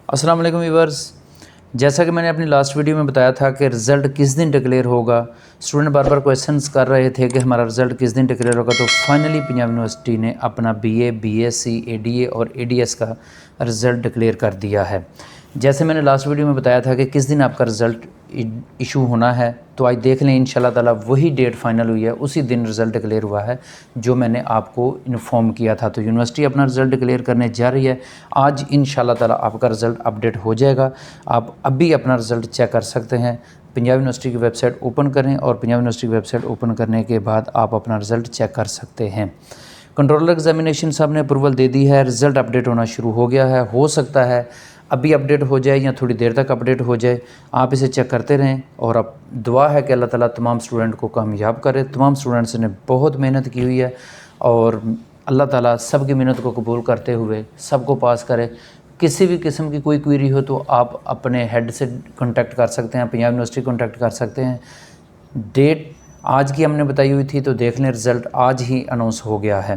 अस्सलाम वालेकुम व्यूअर्स, जैसा कि मैंने अपनी लास्ट वीडियो में बताया था कि रिज़ल्ट किस दिन डिक्लेयर होगा। स्टूडेंट बार बार क्वेश्चंस कर रहे थे कि हमारा रिज़ल्ट किस दिन डिक्लेयर होगा। तो फाइनली पंजाब यूनिवर्सिटी ने अपना बीए, बीएससी, एडीए और एडीएस का रिज़ल्ट डिक्लेयर कर दिया है। जैसे मैंने लास्ट वीडियो में बताया था कि किस दिन आपका रिज़ल्ट इशू होना है, तो आज देख लें इंशाल्लाह ताला वही डेट फाइनल हुई है, उसी दिन रिज़ल्ट डिक्लेयर हुआ है जो मैंने आपको इन्फॉर्म किया था। तो यूनिवर्सिटी अपना रिज़ल्ट डिक्लेयर करने जा रही है। आज इंशाल्लाह ताला आपका रिज़ल्ट अपडेट हो जाएगा। आप अभी अपना रिज़ल्ट चेक कर सकते हैं। पंजाब यूनिवर्सिटी की वेबसाइट ओपन करें और पंजाब यूनिवर्सिटी की वेबसाइट ओपन करने के बाद आप अपना रिज़ल्ट चेक कर सकते हैं। कंट्रोलर एग्जामिनेशन साहब ने अप्रूवल दे दी है, रिज़ल्ट अपडेट होना शुरू हो गया है। हो सकता है अभी अपडेट हो जाए या थोड़ी देर तक अपडेट हो जाए। आप इसे चेक करते रहें और अब दुआ है कि अल्लाह ताला तमाम स्टूडेंट को कामयाब करे। तमाम स्टूडेंट्स ने बहुत मेहनत की हुई है और अल्लाह ताला सब की मेहनत को कबूल करते हुए सबको पास करे। किसी भी किस्म की कोई क्वेरी हो तो आप अपने हेड से कांटेक्ट कर सकते हैं, पंजाब यूनिवर्सिटी कांटेक्ट कर सकते हैं। डेट आज की हमने बताई हुई थी, तो देख लें रिज़ल्ट आज ही अनाउंस हो गया है।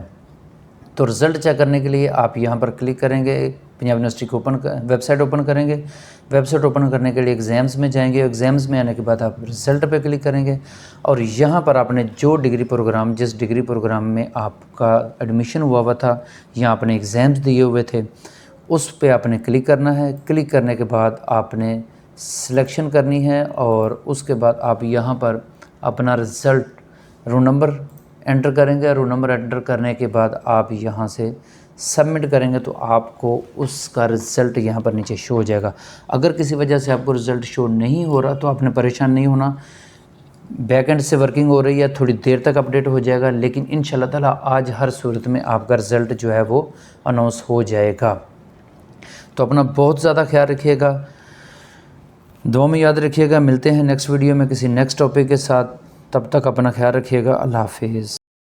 तो रिज़ल्ट चेक करने के लिए आप यहाँ पर क्लिक करेंगे, पंजाब यूनिवर्सिटी को वेबसाइट ओपन करेंगे। वेबसाइट ओपन करने के लिए एग्ज़ाम्स में जाएंगे। एग्ज़ाम्स में आने के बाद आप रिज़ल्ट पे क्लिक करेंगे और यहाँ पर आपने जो जिस डिग्री प्रोग्राम में आपका एडमिशन हुआ था या आपने एग्ज़ाम्स दिए हुए थे, उस पे आपने क्लिक करना है। क्लिक करने के बाद आपने सिलेक्शन करनी है और उसके बाद आप यहाँ पर अपना रिज़ल्ट रोल नंबर एंटर करेंगे। रोल नंबर एंटर करने के बाद आप यहाँ से सबमिट करेंगे तो आपको उसका रिज़ल्ट यहाँ पर नीचे शो हो जाएगा। अगर किसी वजह से आपको रिज़ल्ट शो नहीं हो रहा तो आपने परेशान नहीं होना, बैकएंड से वर्किंग हो रही है, थोड़ी देर तक अपडेट हो जाएगा, लेकिन इंशाल्लाह ताला आज हर सूरत में आपका रिज़ल्ट जो है वो अनाउंस हो जाएगा। तो अपना बहुत ज़्यादा ख्याल रखिएगा, दुआ में याद रखिएगा। मिलते हैं नेक्स्ट वीडियो में किसी नेक्स्ट टॉपिक के साथ। तब तक अपना ख्याल रखिएगा। अल्लाह हाफिज़।